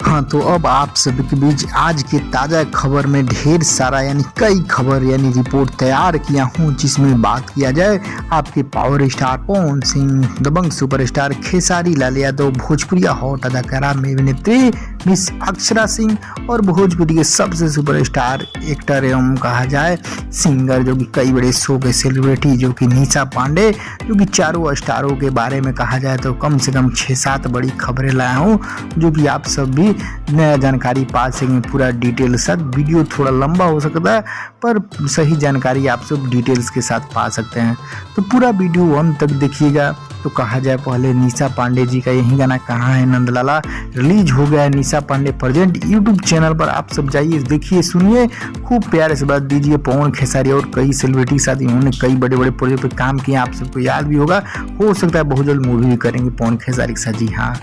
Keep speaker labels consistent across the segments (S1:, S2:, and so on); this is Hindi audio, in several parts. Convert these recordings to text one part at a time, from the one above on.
S1: हाँ, तो अब आप सभी के बीच आज के ताज़ा खबर में ढेर सारा कई खबर रिपोर्ट तैयार किया हूँ, जिसमें बात किया जाए आपके पावर स्टार पवन सिंह, दबंग सुपरस्टार खेसारी लाल यादव, भोजपुरिया हॉट अदाकारा में अभिनेत्री मिस अक्षरा सिंह और भोजपुरी के सबसे सुपरस्टार एक्टर एवं कहा जाए सिंगर जो कि कई बड़े शो के सेलिब्रिटी जो कि निशा पांडे, जो कि चारों स्टारों के बारे में कहा जाए तो कम से कम 6-7 बड़ी खबरें लाया हूँ, जो कि आप सब भी नया जानकारी पा सकेंगे पूरा डिटेल साथ। वीडियो थोड़ा लंबा हो सकता है पर सही जानकारी आप सब डिटेल्स के साथ पा सकते हैं, तो पूरा वीडियो अंत तक देखिएगा। तो कहा जाए पहले निशा पांडे जी का यही गाना कहाँ है नंदलाला रिलीज हो गया है निशा पांडे प्रेजेंट यूट्यूब चैनल पर, आप सब जाइए देखिए सुनिए, खूब प्यारे से बात दीजिए। पवन खेसारी और कई सेलिब्रिटी साथ इन्होंने कई बड़े बड़े प्रोजेक्ट पर काम किया, आप सबको याद भी होगा, हो सकता है बहुत जल्द मूवी भी करेंगे पवन खेसारी के साथ। जी हाँ,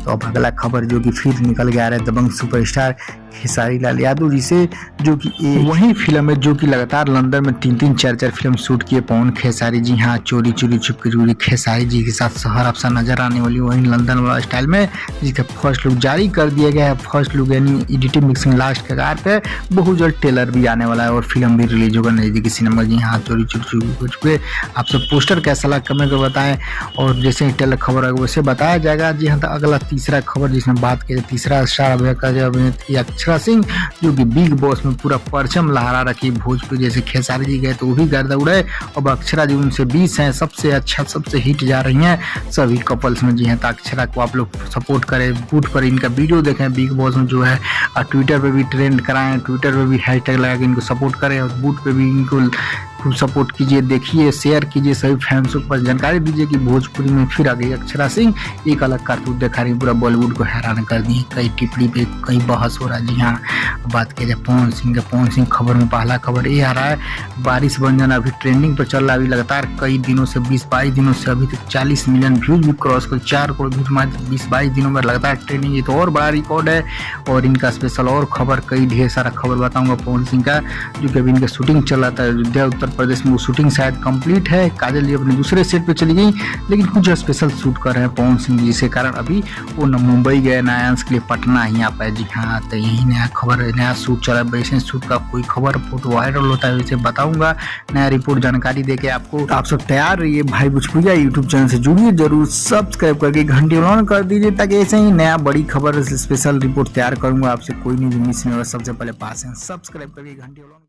S1: तो अब अगला खबर जो कि फिर निकल गया है दबंग सुपरस्टार खेसारी लाल यादव जी से, जो कि वही फिल्म है जो कि लगातार लंदन में 3-3 4-4 फिल्म शूट किए पवन खेसारी। जी हाँ, चोरी चोरी चुपके चोरी खेसारी जी के साथ शहर अफसा नजर आने वाली वही लंदन वाला स्टाइल में, जिसका फर्स्ट लुक जारी कर दिया गया है। First look editing mixing last के कार पे बहुत जल्द ट्रेलर भी आने वाला है और फिल्म भी रिलीज होगा नजदीकी सिनेमा। जी हाँ, चोरी चोरी चुपके आप सब पोस्टर कैसा लगा कमेंट में बताएं, और जैसे ही ट्रेलर खबर आएगा वैसे बताया जाएगा। जी हाँ, तो अगला तीसरा खबर जिसमें बात करें तीसरा स्टार अभिनेत्री अक्षरा सिंह, जो कि बिग बॉस में पूरा परचम लहरा रखी। भोजपुरी जैसे खेसारी जी गए तो वो भी गर्दा उड़े, अब अक्षरा जी उनसे 20 हैं, सबसे अच्छा सबसे हिट जा रही हैं सभी कपल्स में। जी हैं, तो अक्षरा को आप लोग सपोर्ट करें, बूट पर इनका वीडियो देखें बिग बॉस में जो है, और ट्विटर पे भी ट्रेंड कराएं, ट्विटर पे भी हैशटैग लगा के इनको सपोर्ट करें, और बूट पे भी इनको खूब सपोर्ट कीजिए, देखिए शेयर कीजिए, सभी फैंसों को जानकारी दीजिए कि भोजपुरी में फिर आ गई अक्षरा सिंह, एक अलग करतूत दिखा रही, पूरा बॉलीवुड को हैरान कर दी, कई टिप्पणी पे कई बहस हो रहा है। जी हाँ, बात किया जाए पवन सिंह का, पवन सिंह खबर में पहला खबर ये आ रहा है, बारिश बन जाना अभी ट्रेंडिंग पर चल रहा है, अभी लगातार कई दिनों से 20-22 दिनों से अभी तक 40 मिलियन व्यूज भी क्रॉस कर 4 करोड़ व्यूज 20-22 दिनों में लगातार ट्रेंडिंग, ये तो और बड़ा रिकॉर्ड है। और इनका स्पेशल और खबर कई ढेर सारा खबर बताऊंगा पवन सिंह का, जो कि अभी इनका शूटिंग चल रहा था अयोध्या उत्तर प्रदेश में, वो शूटिंग शायद कंप्लीट है, काजल जी अपने दूसरे सेट पे चली गई, लेकिन कुछ स्पेशल शूट कर रहे हैं पवन सिंह जी, जिसके कारण अभी वो न मुंबई गए न आयांस के लिए पटना ही आ पाए। जी हाँ, तो यही नया खबर नया शूट चला है, वैसे शूट का कोई खबर फोटो वायरल होता है वैसे बताऊंगा, नया रिपोर्ट जानकारी देके आपको। आप सब तैयार रहिए, भाई भोजपुरिया यूट्यूब चैनल से जुड़िए, जरूर सब्सक्राइब करके घंटी ऑन कर दीजिए, ताकि ऐसे ही नया बड़ी खबर स्पेशल रिपोर्ट तैयार करूंगा आपसे कोई नहीं मिस नहीं होगा, सबसे पहले पास है सब्सक्राइब करके घंटी ऑन।